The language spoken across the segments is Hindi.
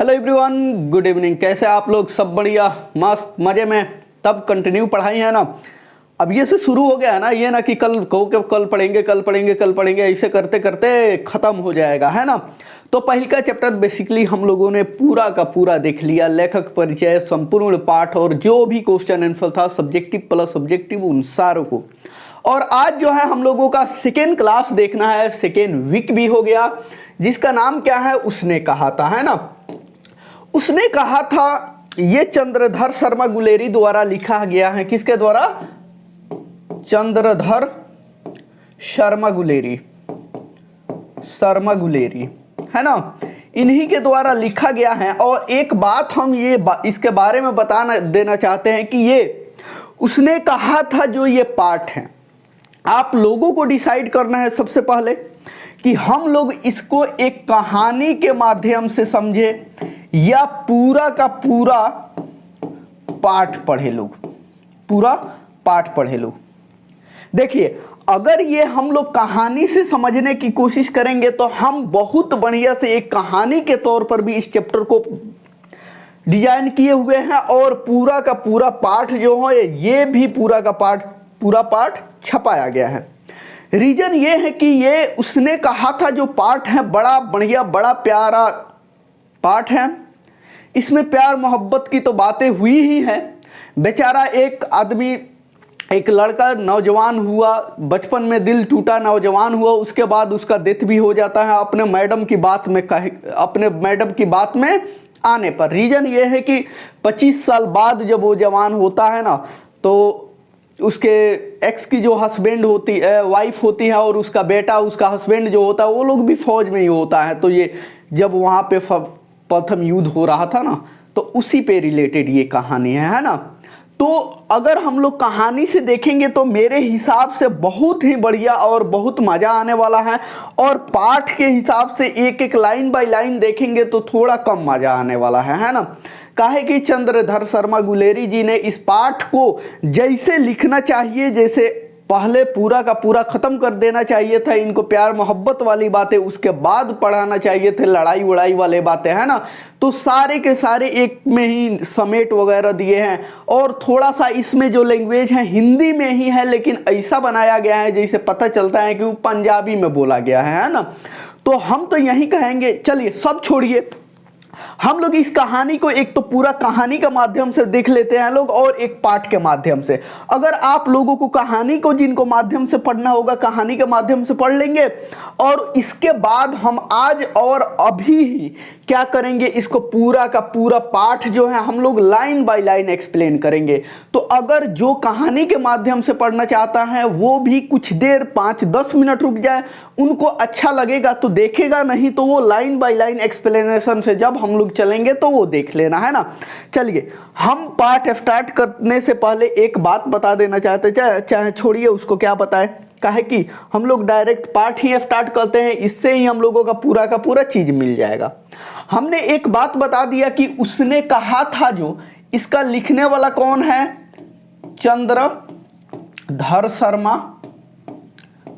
Hello everyone, good evening. कैसे आप लोग? सब बढ़िया, मस्त, मज़े में। तब कंटिन्यू पढ़ाई है ना। अब ये से शुरू हो गया है ना, ये ना कि कल कहो कि कल पढ़ेंगे कल पढ़ेंगे कल पढ़ेंगे, ऐसे करते करते ख़त्म हो जाएगा, है ना। तो पहले का चैप्टर बेसिकली हम लोगों ने पूरा का पूरा देख लिया, लेखक परिचय, संपूर्ण पाठ और जो भी क्वेश्चन आंसर था सब्जेक्टिव प्लस सब्जेक्टिव उन सारों को। और आज जो है हम लोगों का सेकेंड क्लास देखना है, सेकेंड वीक भी हो गया, जिसका नाम क्या है? उसने कहा था, है ना। उसने कहा था, ये चंद्रधर शर्मा गुलेरी द्वारा लिखा गया है। किसके द्वारा? चंद्रधर शर्मा गुलेरी, है ना, इन्हीं के द्वारा लिखा गया है। और एक बात हम इसके बारे में बता देना चाहते हैं कि ये उसने कहा था जो ये पार्ट है, आप लोगों को डिसाइड करना है सबसे पहले कि हम लोग इसको एक कहानी के माध्यम से समझे या पूरा का पूरा पाठ पढ़े लोग, पूरा पाठ पढ़े लोग। देखिए, अगर ये हम लोग कहानी से समझने की कोशिश करेंगे तो हम बहुत बढ़िया से एक कहानी के तौर पर भी इस चैप्टर को डिजाइन किए हुए हैं और पूरा का पूरा पाठ जो है ये भी पूरा पाठ छपाया गया है। रीजन ये है कि ये उसने कहा था जो पाठ है बड़ा बढ़िया, बड़ा प्यारा पाठ है। इसमें प्यार मोहब्बत की तो बातें हुई ही हैं। बेचारा एक आदमी, एक लड़का नौजवान हुआ, बचपन में दिल टूटा, नौजवान हुआ, उसके बाद उसका डेथ भी हो जाता है अपने मैडम की बात में आने पर। रीजन ये है कि 25 साल बाद जब वो जवान होता है ना, तो उसके एक्स की जो हस्बैंड होती है, वाइफ होती है, और उसका बेटा, उसका हस्बैंड जो होता है, वो लोग भी फौज में ही होता है। तो ये जब वहाँ पे प्रथम युद्ध हो रहा था ना, तो उसी पे रिलेटेड ये कहानी है ना। तो अगर हम लोग कहानी से देखेंगे तो मेरे हिसाब से बहुत ही बढ़िया और बहुत मज़ा आने वाला है। और पाठ के हिसाब से एक एक लाइन बाय लाइन देखेंगे तो थोड़ा कम मज़ा आने वाला है ना। काहे कि चंद्रधर शर्मा गुलेरी जी ने इस पाठ को जैसे लिखना चाहिए, जैसे पहले पूरा का पूरा ख़त्म कर देना चाहिए था इनको प्यार मोहब्बत वाली बातें, उसके बाद पढ़ाना चाहिए थे लड़ाई वड़ाई वाले बातें, है ना। तो सारे के सारे एक में ही समेट वगैरह दिए हैं। और थोड़ा सा इसमें जो लैंग्वेज है हिंदी में ही है, लेकिन ऐसा बनाया गया है जैसे पता चलता है कि वो पंजाबी में बोला गया है ना। तो हम तो यही कहेंगे, चलिए सब छोड़िए, हम लोग इस कहानी को एक तो पूरा कहानी के माध्यम से देख लेते हैं लोग, और एक पाठ के माध्यम से। अगर आप लोगों को कहानी को जिनको माध्यम से पढ़ना होगा, कहानी के माध्यम से पढ़ लेंगे। और इसके बाद हम आज और अभी ही क्या करेंगे, इसको पूरा का पूरा पाठ जो है हम लोग लाइन बाय लाइन एक्सप्लेन करेंगे। तो अगर जो कहानी के माध्यम से पढ़ना चाहता है वो भी कुछ देर 5-10 मिनट रुक जाए, उनको अच्छा लगेगा तो देखेगा, नहीं तो वो लाइन बाय लाइन एक्सप्लेनेशन से जब हम लोग चलेंगे तो वो देख लेना, है ना। चलिए, हम पाठ स्टार्ट करने से पहले एक बात बता देना चाहते, चाहे छोड़िए उसको क्या बताएं, काहे कि हम लोग डायरेक्ट पाठ ही स्टार्ट करते हैं, इससे ही हम लोगों का पूरा चीज मिल जाएगा। हमने एक बात बता दिया कि उसने कहा था, जो इसका लिखने वाला कौन है? चंद्रधर शर्मा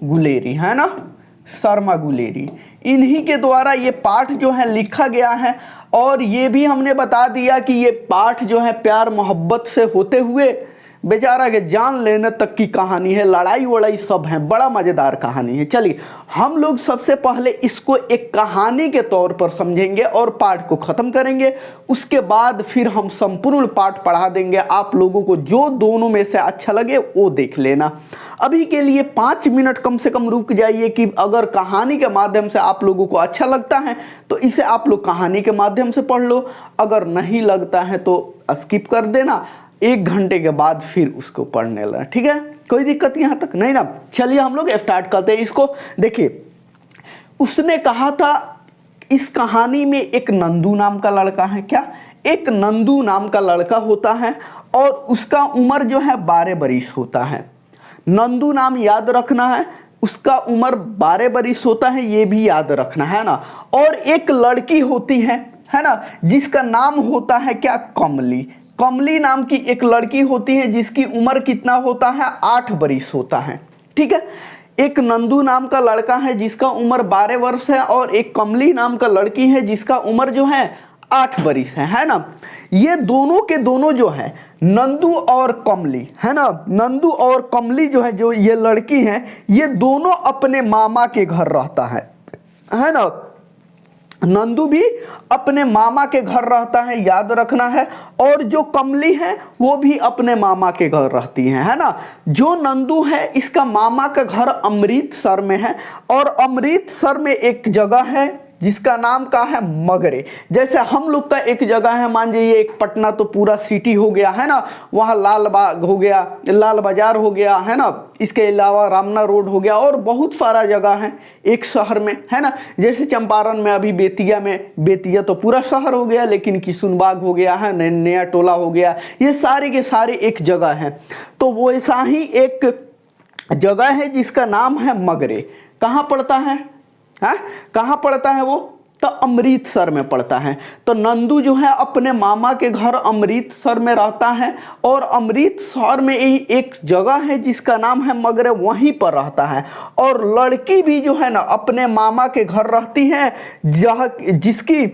गुलेरी, है ना, शर्मा गुलेरी, इन्हीं के द्वारा ये पाठ जो है लिखा गया है। और ये भी हमने बता दिया कि ये पाठ जो है प्यार मोहब्बत से होते हुए बेचारा के जान लेने तक की कहानी है, लड़ाई वड़ाई सब है, बड़ा मज़ेदार कहानी है। चलिए, हम लोग सबसे पहले इसको एक कहानी के तौर पर समझेंगे और पाठ को ख़त्म करेंगे। उसके बाद फिर हम संपूर्ण पाठ पढ़ा देंगे। आप लोगों को जो दोनों में से अच्छा लगे वो देख लेना। अभी के लिए 5 मिनट कम से कम रुक जाइए कि अगर कहानी के माध्यम से आप लोगों को अच्छा लगता है तो इसे आप लोग कहानी के माध्यम से पढ़ लो, अगर नहीं लगता है तो स्किप कर देना, 1 घंटे के बाद फिर उसको पढ़ने लगा, ठीक है। कोई दिक्कत यहाँ तक नहीं ना। चलिए हम लोग स्टार्ट करते हैं इसको। देखिए, उसने कहा था, इस कहानी में एक नंदू नाम का लड़का है। क्या? एक नंदू नाम का लड़का होता है और उसका उम्र जो है 12 बरिस होता है। नंदू नाम याद रखना है, उसका उम्र 12 बरिस होता है, ये भी याद रखना है ना। और एक लड़की होती है ना, जिसका नाम होता है क्या? कमली। कमली नाम की एक लड़की होती है जिसकी उम्र कितना होता है? 8 बरिस होता है, ठीक है। एक नंदू नाम का लड़का है जिसका उम्र 12 वर्ष है, और एक कमली नाम का लड़की है जिसका उम्र जो है 8 बरिस है ना। ये दोनों के दोनों जो है नंदू और कमली है ना, नंदू और कमली जो है, जो ये लड़की हैं, ये दोनों अपने मामा के घर रहता है ना। नंदू भी अपने मामा के घर रहता है, याद रखना है। और जो कमली है वो भी अपने मामा के घर रहती है ना। जो नंदू है इसका मामा का घर अमृतसर में है, और अमृतसर में एक जगह है जिसका नाम का है मगरे। जैसे हम लोग का एक जगह है, मान लीजिए एक पटना तो पूरा सिटी हो गया है ना, वहाँ लाल बाग हो गया, लाल बाजार हो गया है ना, इसके अलावा रामना रोड हो गया, और बहुत सारा जगह है एक शहर में है ना। जैसे चंपारण में अभी बेतिया में, बेतिया तो पूरा शहर हो गया, लेकिन किशुनबाग हो गया है, नया टोला हो गया, ये सारे के सारे एक जगह हैं। तो वो ऐसा ही एक जगह है जिसका नाम है मगरे। कहाँ पड़ता है? हाँ, कहाँ पड़ता है वो? तो अमृतसर में पड़ता है। तो नंदू जो है अपने मामा के घर अमृतसर में रहता है, और अमृतसर में एक जगह है जिसका नाम है मगरे, वहीं पर रहता है। और लड़की भी जो है ना अपने मामा के घर रहती है, जिसकी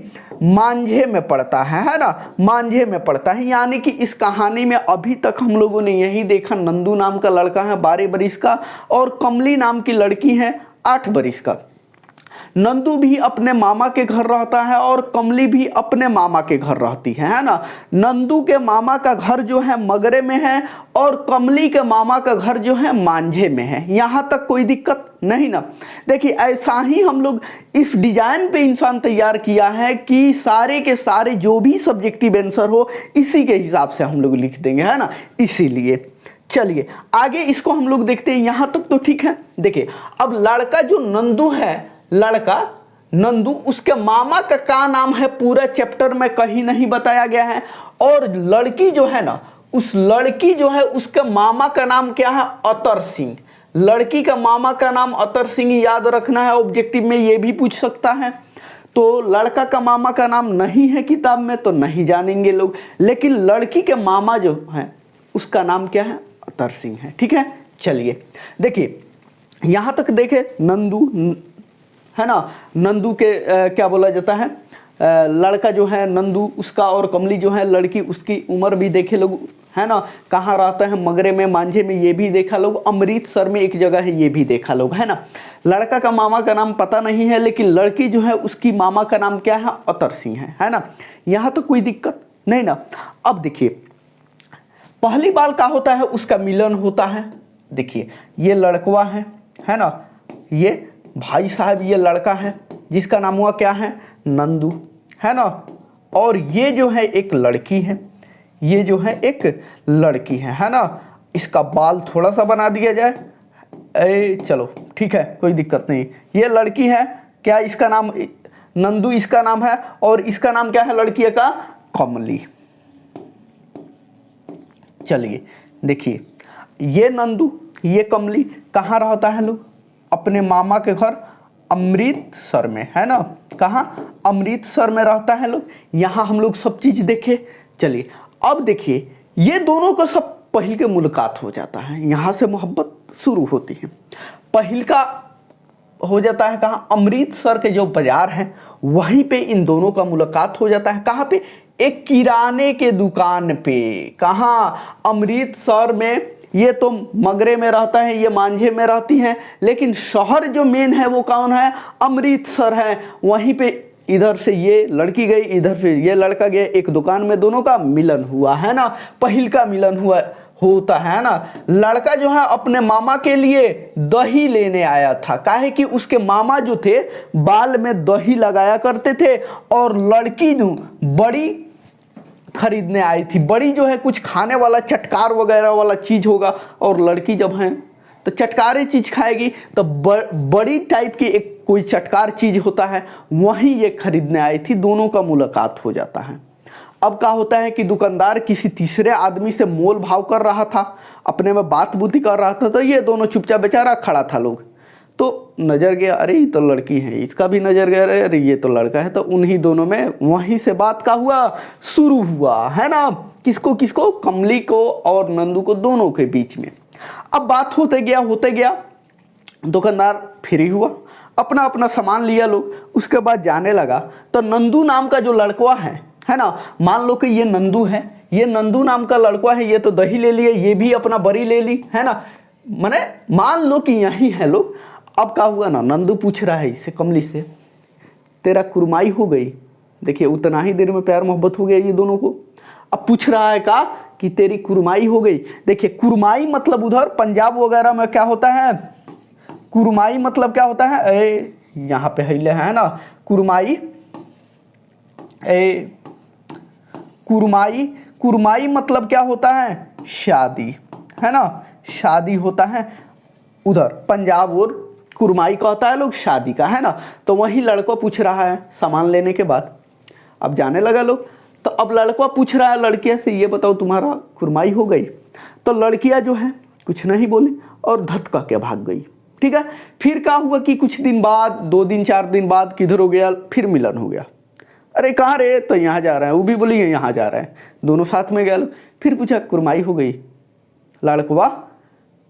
मांझे में पड़ता है ना, मांझे में पड़ता है। यानी कि इस कहानी में अभी तक हम लोगों ने यही देखा, नंदू नाम का लड़का है 12 बरिस का, और कमली नाम की लड़की है 8 बरिस का। नंदू भी अपने मामा के घर रहता है, और कमली भी अपने मामा के घर रहती है ना। नंदू के मामा का घर जो है मगरे में है, और कमली के मामा का घर जो है मांझे में है। यहाँ तक कोई दिक्कत नहीं ना। देखिए ऐसा ही हम लोग इस डिजाइन पे इंसान तैयार किया है कि सारे के सारे जो भी सब्जेक्टिव आंसर हो इसी के हिसाब से हम लोग लिख देंगे है ना। इसीलिए चलिए आगे इसको हम लोग देखते हैं। यहाँ तक तो ठीक है। देखिए अब लड़का जो नंदू है, लड़का नंदू, उसके मामा का क्या नाम है पूरा चैप्टर में कहीं नहीं बताया गया है। और लड़की जो है ना, उस लड़की जो है उसके मामा का नाम क्या है? अतर सिंह। लड़की का मामा का नाम अतर सिंह याद रखना है, ऑब्जेक्टिव में ये भी पूछ सकता है। तो लड़का का मामा का नाम नहीं है किताब में तो नहीं जानेंगे लोग, लेकिन लड़की के मामा जो है उसका नाम क्या है? अतर सिंह है। ठीक है, चलिए देखिए यहाँ तक देखे नंदू है ना, नंदू के क्या बोला जाता है, लड़का जो है नंदू उसका, और कमली जो है लड़की उसकी उम्र भी देखे लोग है ना, कहाँ रहता है मगरे में, मांझे में, ये भी देखा लोग। अमृतसर में एक जगह है, ये भी देखा लोग है ना। लड़का का मामा का नाम पता नहीं है, लेकिन लड़की जो है उसकी मामा का नाम क्या है? अतर सिंह है ना। यहाँ तो कोई दिक्कत नहीं ना। अब देखिए पहली बार क्या होता है, उसका मिलन होता है। देखिए ये लड़कवा है ना, ये भाई साहब, ये लड़का है जिसका नाम हुआ क्या है? नंदू है ना। और ये जो है एक लड़की है, ये जो है एक लड़की है ना। इसका बाल थोड़ा सा बना दिया जाए, चलो ठीक है, कोई दिक्कत नहीं। ये लड़की है, क्या इसका नाम नंदू इसका नाम है, और इसका नाम क्या है लड़की का? कमली। चलिए देखिए ये नंदू ये कमली कहाँ रहता है लोग? अपने मामा के घर अमृतसर में है ना। कहाँ? अमृतसर में रहता है लोग। यहाँ हम लोग सब चीज़ देखे। चलिए अब देखिए ये दोनों का सब पहिल के मुलाकात हो जाता है, यहाँ से मोहब्बत शुरू होती है। पहिल का हो जाता है कहाँ? अमृतसर के जो बाजार है वहीं पे इन दोनों का मुलाकात हो जाता है। कहाँ पे? एक किराने के दुकान पे। कहाँ? अमृतसर में। ये तो मगरे में रहता है, ये मांझे में रहती हैं, लेकिन शहर जो मेन है वो कौन है? अमृतसर है। वहीं पे इधर से ये लड़की गई, इधर से ये लड़का गया, एक दुकान में दोनों का मिलन हुआ है ना। पहिल का मिलन हुआ होता है ना। लड़का जो है अपने मामा के लिए दही लेने आया था, काहे कि उसके मामा जो थे बाल में दही लगाया करते थे, और लड़की जो बड़ी खरीदने आई थी। बड़ी जो है कुछ खाने वाला चटकार वगैरह वाला चीज़ होगा, और लड़की जब है तो चटकारे चीज़ खाएगी, तो बड़ी टाइप की एक कोई चटकार चीज़ होता है, वहीं ये खरीदने आई थी। दोनों का मुलाकात हो जाता है। अब क्या होता है कि दुकानदार किसी तीसरे आदमी से मोल भाव कर रहा था, अपने में बात बुद्धि कर रहा था, तो ये दोनों चुपचाप बेचारा खड़ा था लोग। तो नज़र गया, अरे ये तो लड़की है, इसका भी नज़र गया, अरे ये तो लड़का है। तो उन्हीं दोनों में वहीं से बात का हुआ शुरू हुआ है ना। किसको किसको? कमली को और नंदू को, दोनों के बीच में। अब बात होते गया दुकानदार फ्री हुआ, अपना अपना सामान लिया लोग, उसके बाद जाने लगा। तो नंदू नाम का जो लड़का है है ना। मान लो कि ये नंदू है, ये नंदू नाम का लड़का है, ये तो दही ले लिए, ये भी अपना बरी ले ली, है ना। माने मान लो कि यही है लोग। अब क्या हुआ ना, नंदू पूछ रहा है इससे, कमली से, तेरा कुरमाई हो गई। देखिए उतना ही देर में प्यार मोहब्बत हो गया ये दोनों को। अब पूछ रहा है का कि तेरी कुरमाई हो गई। देखिए कुरमाई मतलब उधर पंजाब वगैरह में क्या होता है, कुरमाई मतलब क्या होता है, ए यहाँ पे हिले है ना, कुरमाई, ए कुरमाई, कुरमाई मतलब क्या होता है, शादी, है ना, शादी होता है उधर पंजाब, और कुरमाई का होता है लोग शादी का, है ना। तो वही लड़का पूछ रहा है सामान लेने के बाद, अब जाने लगा लोग। तो अब लड़का पूछ रहा है लड़कियां से, ये बताओ तुम्हारा कुरमाई हो गई। तो लड़कियां जो है कुछ नहीं बोली और धत्का के भाग गई। ठीक है, फिर क्या हुआ कि कुछ दिन बाद, 2 दिन 4 दिन बाद किधर हो गया, फिर मिलन हो गया। अरे कहाँ रे, तो यहाँ जा रहे हैं, वो भी बोली यहाँ जा रहे हैं, दोनों साथ में गए। फिर पूछा कुरमाई हो गई, लड़कवा,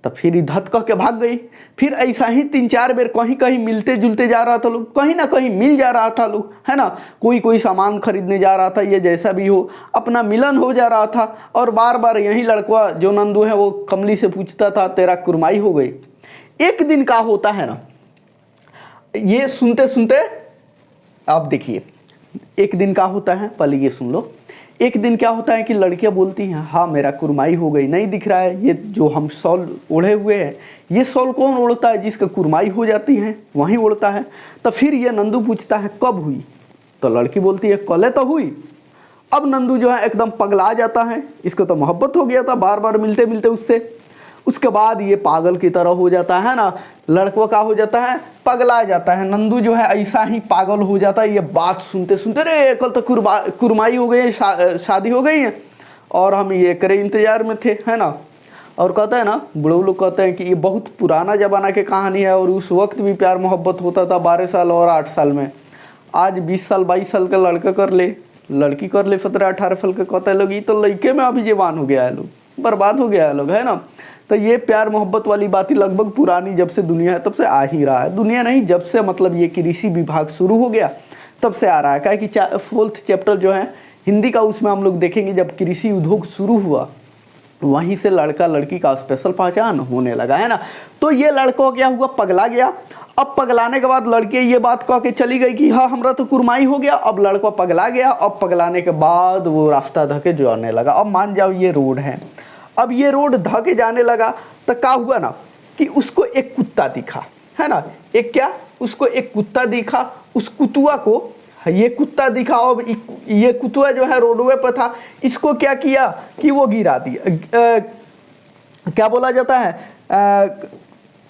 तब फिर इधत कह के भाग गई। फिर ऐसा ही 3-4 बेर कहीं कहीं मिलते जुलते जा रहा था लोग, कहीं ना कहीं मिल जा रहा था लोग, है ना। कोई सामान खरीदने जा रहा था, ये जैसा भी हो अपना मिलन हो जा रहा था। और बार बार यही लड़का जो नंदू है वो कमली से पूछता था तेरा कुरमाई हो गई। एक दिन का होता है ना, ये सुनते सुनते आप देखिए, एक दिन का होता है, पहले ये सुन लो। एक दिन क्या होता है कि लड़कियां बोलती हैं हाँ मेरा कुरमाई हो गई, नहीं दिख रहा है ये जो हम शॉल ओढ़े हुए हैं, ये शॉल कौन ओढ़ता है, जिसका कुरमाई हो जाती है वही ओढ़ता है। तो फिर ये नंदू पूछता है कब हुई, तो लड़की बोलती है कल तो हुई। अब नंदू जो है एकदम पगला जाता है, इसको तो मोहब्बत हो गया था बार बार मिलते मिलते उससे। उसके बाद ये पागल की तरह हो जाता है ना, लड़कों का हो जाता है, पगला जाता है। नंदू जो है ऐसा ही पागल हो जाता है, ये बात सुनते सुनते, अरे कल तो कुरमाई हो गई, शादी हो गई है और हम ये करे इंतजार में थे, है ना। और कहता है ना, बड़े लोग कहते हैं कि ये बहुत पुराना ज़माना की कहानी है, और उस वक्त भी प्यार मोहब्बत होता था 12 साल और 8 साल में। आज 20 साल 22 साल का लड़का कर ले, लड़की कर ले 17-18 साल का, कहता है लोग ये तो लड़के में अभी जवान हो गया है, लोग बर्बाद हो गया है लोग, है ना। तो ये प्यार मोहब्बत वाली बातें लगभग पुरानी जब से दुनिया है तब से आ ही रहा है। दुनिया नहीं, जब से मतलब ये कृषि विभाग शुरू हो गया तब से आ रहा है। क्या कि 4th चैप्टर जो है हिंदी का, उसमें हम लोग देखेंगे जब कृषि उद्योग शुरू हुआ वहीं से लड़का लड़की का स्पेशल पहचान होने लगा, है ना। तो ये लड़का क्या हुआ, पगला गया। अब पगलाने के बाद लड़की ये बात कह के चली गई कि हाँ हमरा तो कुरमाई हो गया। अब लड़का पगला गया। अब पगलाने के बाद वो रास्ता धके जाने लगा। अब मान जाओ ये रोड है, अब ये रोड धके जाने लगा तो क्या हुआ ना कि उसको एक कुत्ता दिखा, है ना। एक क्या, उसको एक कुत्ता दिखा। उस कुतुआ को ये कुत्ता दिखा, और ये कुतुआ जो है रोडवे पर था, इसको क्या किया कि वो गिरा दिया। क्या बोला जाता है,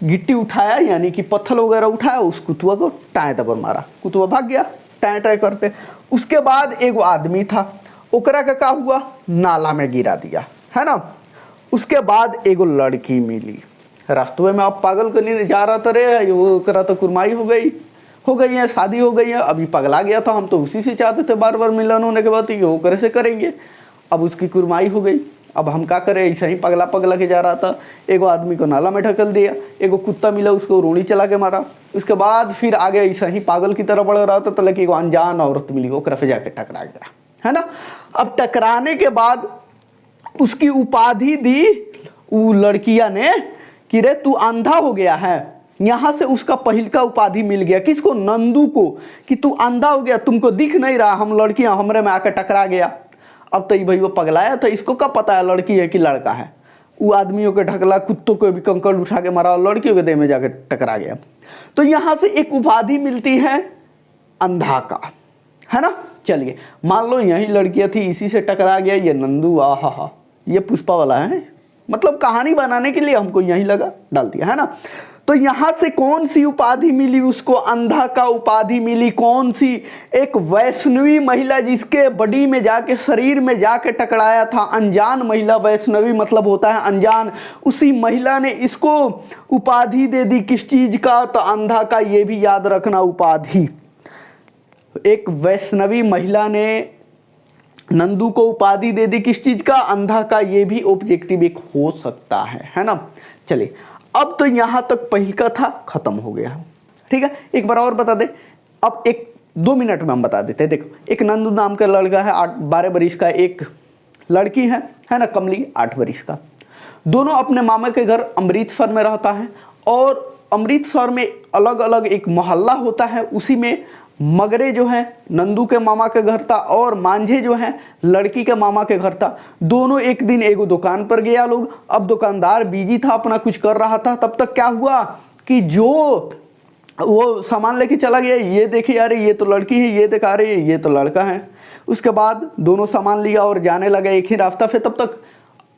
गिट्टी उठाया यानी कि पत्थर वगैरह उठाया, उस कुतुआ को टाए दबर मारा, कुतुआ भाग गया टाए टाए करते। उसके बाद एगो आदमी था, ओकरा का क्या हुआ, नाला में गिरा दिया, है ना। उसके बाद एगो लड़की मिली रास्ते में। अब पागल करने जा रहा था, रे वो करा तो कुरमाई हो गई है, शादी हो गई है। अभी पगला गया था, हम तो उसी से चाहते थे बार बार मिलन होने के बाद वो करे से करेंगे। अब उसकी कुरमाई हो गई, अब हम क्या करें, ऐसा ही पगला के जा रहा था। एगो आदमी को नाला में ढकल दिया, एगो कुत्ता मिला उसको रोड़ी चला के मारा। उसके बाद फिर आगे ऐसा ही पागल की तरह बढ़ रहा था, तो लगे एगो अनजान औरत मिली, ओकरा पे जाके टकरा गया, है ना। अब टकराने के बाद उसकी उपाधि दी वो लड़कियां ने कि रे तू अंधा हो गया है। यहाँ से उसका पहिल का उपाधि मिल गया, किसको, नंदू को, कि तू अंधा हो गया, तुमको दिख नहीं रहा, हम लड़कियां हमरे में आकर टकरा गया। अब तो भाई वो पगलाया था, इसको क्या पता है लड़की है कि लड़का है। वो आदमियों के ढकला, कुत्तों को भी कंकड़ उठा के मारा, और लड़कियों के देह में जाकर टकरा गया। तो यहाँ से एक उपाधि मिलती है अंधा का, है ना। चलिए मान लो यही लड़कियां थी, इसी से टकरा गया ये नंदू। आहा, ये पुष्पा वाला है, मतलब कहानी बनाने के लिए हमको यही लगा डाल दिया, है ना। तो यहाँ से कौन सी उपाधि मिली उसको, अंधा का उपाधि मिली। कौन सी, एक वैष्णवी महिला जिसके बॉडी में जाके, शरीर में जाके टकराया था, अनजान महिला। वैष्णवी मतलब होता है अनजान। उसी महिला ने इसको उपाधि दे दी, किस चीज का, तो अंधा का। ये भी याद रखना, उपाधि। एक वैष्णवी महिला ने नंदू को उपाधि दे दी, किस चीज का, अंधा का। ये भी ऑब्जेक्टिव एक हो सकता है ना। चलिए अब तो यहां तक पहिल का था, खत्म हो गया, ठीक है। एक बार और बता दे, अब एक 2 मिनट में हम बता देते हैं। देखो, एक नंदू नाम का लड़का है, 12 बरिस का, एक लड़की है ना कमली, 8 बरिस का। दोनों अपने मामा के घर अमृतसर में रहता है, और अमृतसर में अलग अलग एक मोहल्ला होता है, उसी में मगरे जो है नंदू के मामा के घर था, और मांझे जो है लड़की के मामा के घर था। दोनों एक दिन एगो दुकान पर गया लोग। अब दुकानदार बिजी था, अपना कुछ कर रहा था। तब तक क्या हुआ कि जो वो सामान लेके चला गया, ये देखिए अरे ये तो लड़की है, ये दिखा रही है ये तो लड़का है। उसके बाद दोनों सामान लिया और जाने लगे एक ही रास्ता से। तब तक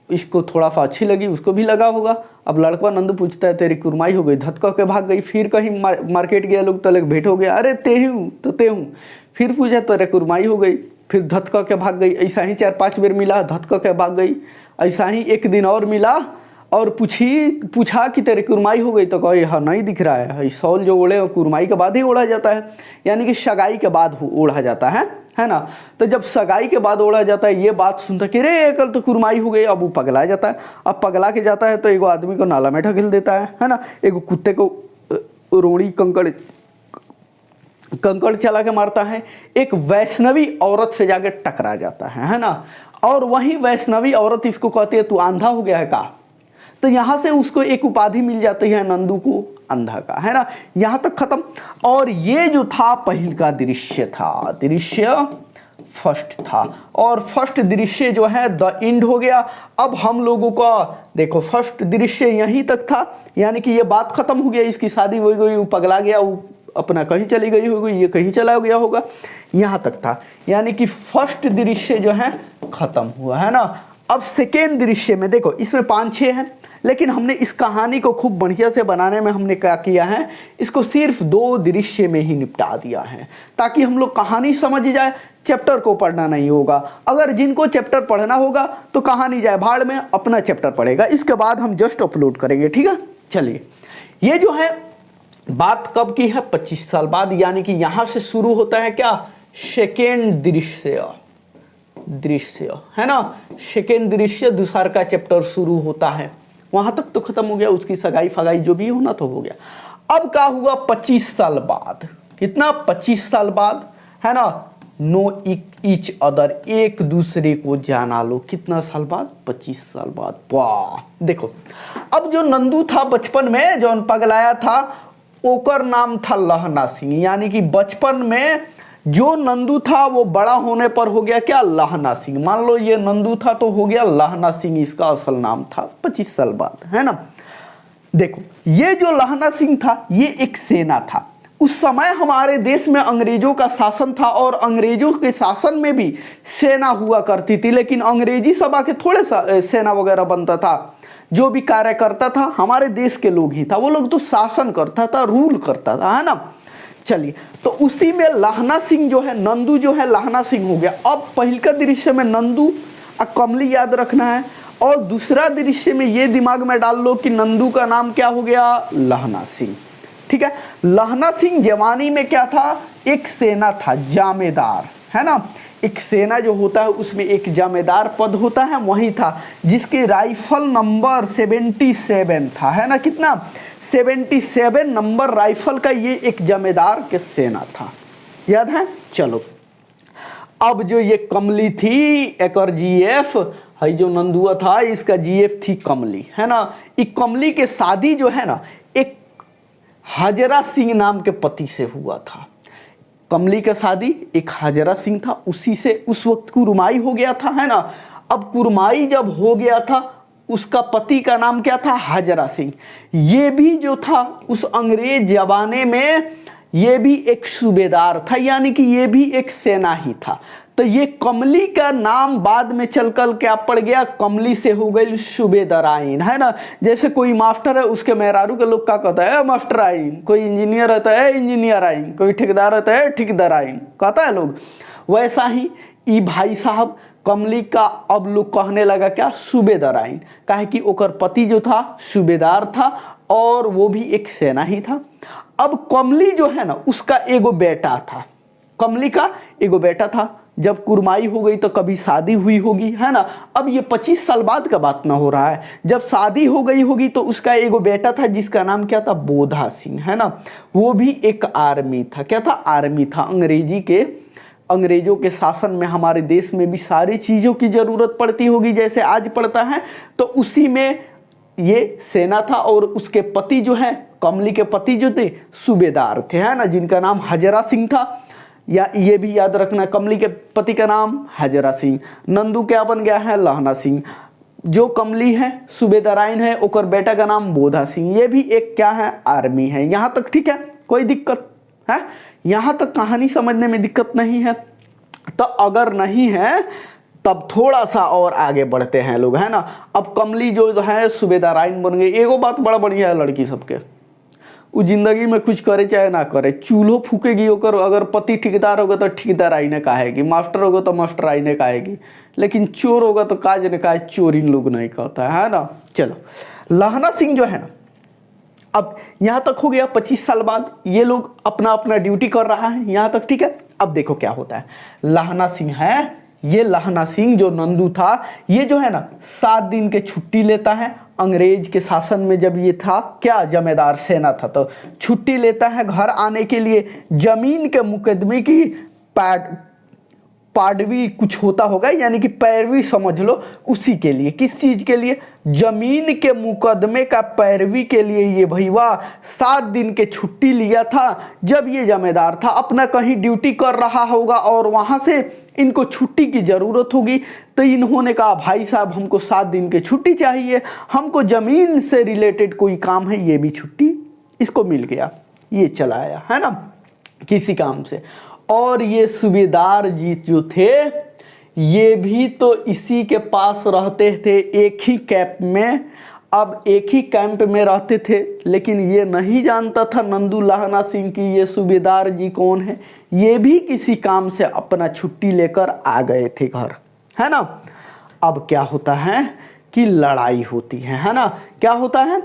इसको थोड़ा सा अच्छी लगी, उसको भी लगा होगा। अब लड़का नंदू पूछता है तेरी कुरमाई हो गई? धतका के भाग गई। फिर कहीं मार्केट गया लोग, तलक भेंट हो गया, अरे ते हूँ तो ते हूँ। फिर पूछा तेरे कुरमाई हो गई? फिर धतका के भाग गई। ऐसा ही 4-5 बार मिला, धतका के भाग गई। ऐसा ही एक दिन और मिला और पूछा कि तेरे कुरमाई हो गई? तो कहे हाँ नहीं दिख रहा है। शॉल जो ओढ़े कुरमाई के बाद ही ओढ़ा जाता है, यानी कि सगाई के बाद ओढ़ा जाता है ना। तो जब सगाई के बाद ओढ़ा जाता है, ये बात सुनता कि रे कल तो कुरमाई हो गई। अब वो पगला जाता है। अब पगला के जाता है तो एगो आदमी को नाला में ढकेल देता है ना। एगो कुत्ते को रोड़ी कंकड़ चला के मारता है। एक वैष्णवी औरत से जाके टकरा जाता है ना। और वही वैष्णवी औरत इसको कहती है तू अंधा हो गया है का? तो यहाँ से उसको एक उपाधि मिल जाती है नंदू को, अंधा का, है ना। यहाँ तक खत्म। और ये जो था पहल का दृश्य था, दृश्य फर्स्ट था। और फर्स्ट दृश्य जो है द एंड हो गया। अब हम लोगों का देखो फर्स्ट दृश्य यहीं तक था, यानी कि ये बात खत्म हो गया। इसकी शादी हो गई, वो पगला गया, वो अपना कहीं चली गई होगी, ये कहीं चला गया होगा, यहाँ तक था। यानी कि फर्स्ट दृश्य जो है खत्म हुआ, है ना। अब सेकेंड दृश्य में देखो, इसमें 5-6 हैं, लेकिन हमने इस कहानी को खूब बढ़िया से बनाने में हमने क्या किया है, इसको सिर्फ 2 दृश्य में ही निपटा दिया है, ताकि हम लोग कहानी समझ जाए। चैप्टर को पढ़ना नहीं होगा। अगर जिनको चैप्टर पढ़ना होगा तो कहानी जाए भाड़ में, अपना चैप्टर पढ़ेगा। इसके बाद हम जस्ट अपलोड करेंगे, ठीक है। चलिए, ये जो है बात कब की है? 25 साल बाद। यानी कि यहां से शुरू होता है क्या? सेकेंड दृश्य, है ना। सेकेंड दृश्य दूसरा का चैप्टर शुरू होता है। वहां तक तो खत्म हो गया, उसकी सगाई फगाई जो भी होना तो हो गया। अब क्या हुआ 25 साल बाद? कितना? 25 साल बाद, है ना। नो ईच अदर, एक दूसरे को जाना लो। कितना साल बाद? 25 साल बाद। वाह, देखो अब जो नंदू था बचपन में जो पगलाया था, ओकर नाम था लहना सिंह। यानी कि बचपन में जो नंदू था वो बड़ा होने पर हो गया क्या? लहना सिंह। मान लो ये नंदू था तो हो गया लहना सिंह, इसका असल नाम था। 25 साल बाद, है ना। देखो, ये जो लहना सिंह था ये एक सेना था। उस समय हमारे देश में अंग्रेजों का शासन था, और अंग्रेजों के शासन में भी सेना हुआ करती थी। लेकिन अंग्रेजी सभा के थोड़े सा सेना वगैरह बनता था। जो भी कार्य करता था हमारे देश के लोग ही था। वो लोग तो शासन करता था, रूल करता था, है ना। चलिए, तो उसी में लहना सिंह जो है, नंदू जो है लहना सिंह हो गया। अब पहल का दृश्य में नंदू और कमली याद रखना है, और दूसरा दृश्य में ये दिमाग में डाल लो कि नंदू का नाम क्या हो गया? लहना सिंह, ठीक है। लहना सिंह जवानी में क्या था? एक सेना था, जामेदार, है ना। एक सेना जो होता है उसमें एक जामेदार पद होता है, वही था, जिसके राइफल नंबर 77 था, है ना। कितना? 77 नंबर राइफल का ये एक जमेदार के सेना था, याद है। चलो, अब जो ये कमली थी एक और जीएफ है, जो नंदुआ था इसका जीएफ थी कमली, है ना। ये कमली के शादी जो है ना एक हाजरा सिंह नाम के पति से हुआ था। कमली का शादी एक हाजरा सिंह था, उसी से उस वक्त कुरमाई हो गया था, है ना। अब कुरमाई जब हो गया था, उसका पति का नाम क्या था? हाजरा सिंह। ये भी जो था उस अंग्रेज जमाने में ये भी एक सूबेदार था, यानी कि ये भी एक सेना ही था। तो ये कमली का नाम बाद में चलकर क्या पड़ गया? कमली से हो गई सूबेदाराइन, है ना। जैसे कोई मास्टर है, उसके मेहरारू के लोग क्या कहता है? मास्टर आइन। कोई इंजीनियर रहता है, इंजीनियर आइन। कोई ठेकेदार रहता है, ठेकेदार आइन, कहता है लोग। वैसा ही ई भाई साहब कमली का अब लोग कहने लगा क्या? सूबेदाराइन। काहे कि ओकर पति जो था सूबेदार था, और वो भी एक सेना ही था। अब कमली जो है ना उसका एगो बेटा था, कमली का एगो बेटा था जब कुरमाई हो गई तो कभी शादी हुई होगी, है ना। अब ये 25 साल बाद का बात ना हो रहा है, जब शादी हो गई होगी तो उसका एगो बेटा था जिसका नाम क्या था, बोधा सिंह, है ना। वो भी एक आर्मी था, क्या था, आर्मी था। अंग्रेजों के शासन में हमारे देश में भी सारी चीज़ों की ज़रूरत पड़ती होगी जैसे आज पड़ता है, तो उसी में ये सेना था। और उसके पति जो है, कमली के पति जो थे सूबेदार थे, है ना, जिनका नाम हजरा सिंह था। या ये भी याद रखना, कमली के पति का नाम हजरा सिंह। नंदू क्या बन गया है, लहना सिंह। जो कमली है सूबेदाराइन है, ओकर बेटा का नाम बोधा सिंह। ये भी एक क्या है, आर्मी है। यहाँ तक ठीक है, कोई दिक्कत है, यहाँ तक कहानी समझने में दिक्कत नहीं है। तो अगर नहीं है तब थोड़ा सा और आगे बढ़ते हैं लोग, है ना। अब कमली जो है सूबेदाराइन बन गई। एगो बात बड़ा बढ़िया है लड़की सबके, वो जिंदगी में कुछ करे चाहे ना करे, चूल्हो फूकेगी ओकर। अगर पति ठेकेदार होगा तो ठेकेदार आईने कहेगी, मास्टर होगा तो मास्टर आईने कहेगी, लेकिन चोर होगा तो काज ने कहा, चोर इन लोग नहीं कहता है ना। चलो, लहना सिंह जो है ना, अब यहाँ तक हो गया। 25 साल बाद ये लोग अपना अपना ड्यूटी कर रहा है, यहाँ तक ठीक है। अब देखो क्या होता है, लहना सिंह है, ये लहना सिंह जो नंदू था, ये जो है ना 7 दिन के छुट्टी लेता है। अंग्रेज के शासन में जब ये था क्या, जमींदार सेना था, तो छुट्टी लेता है घर आने के लिए। जमीन के मुकदमे की पाडवी कुछ होता होगा, यानी कि पैरवी समझ लो, उसी के लिए। किस चीज के लिए, जमीन के मुकदमे का पैरवी के लिए ये भैया 7 दिन के छुट्टी लिया था। जब ये जमींदार था, अपना कहीं ड्यूटी कर रहा होगा और वहां से इनको छुट्टी की जरूरत होगी, तो इन्होंने कहा भाई साहब हमको 7 दिन की छुट्टी चाहिए, हमको जमीन से रिलेटेड कोई काम है, ये भी छुट्टी इसको मिल गया, ये चला आया, है ना, किसी काम से। और ये सूबेदार जी जो थे, ये भी तो इसी के पास रहते थे, एक ही कैंप में। अब एक ही कैंप में रहते थे, लेकिन ये नहीं जानता था नंदू लहना सिंह की ये सूबेदार जी कौन है। ये भी किसी काम से अपना छुट्टी लेकर आ गए थे घर, है ना। अब क्या होता है कि लड़ाई होती है ना। क्या होता है,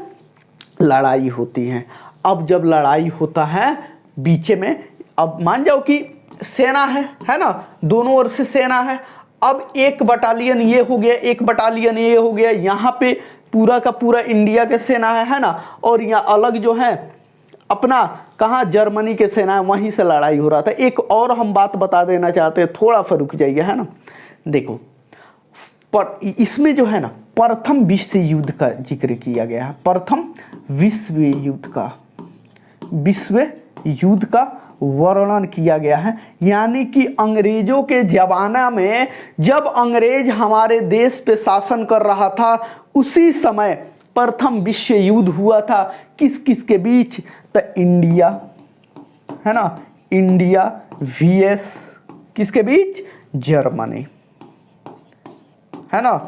लड़ाई होती है। अब जब लड़ाई होता है बीच में, अब मान जाओ कि सेना है ना, दोनों ओर से सेना है। अब एक बटालियन ये हो गया, एक बटालियन ये हो गया, यहाँ पे पूरा का पूरा इंडिया के सेना है ना, और यहाँ अलग जो है अपना कहाँ, जर्मनी के सेना है, वहीं से लड़ाई हो रहा था। एक और हम बात बता देना चाहते हैं, थोड़ा सा रुक जाइए, है ना। देखो, पर इसमें जो है ना प्रथम विश्व युद्ध का जिक्र किया गया है, प्रथम विश्व युद्ध का वर्णन किया गया है। यानी कि अंग्रेजों के जमाना में जब अंग्रेज हमारे देश पे शासन कर रहा था, उसी समय प्रथम विश्व युद्ध हुआ था। किस किस के बीच, तो इंडिया, है ना, इंडिया vs किसके बीच, जर्मनी, है ना,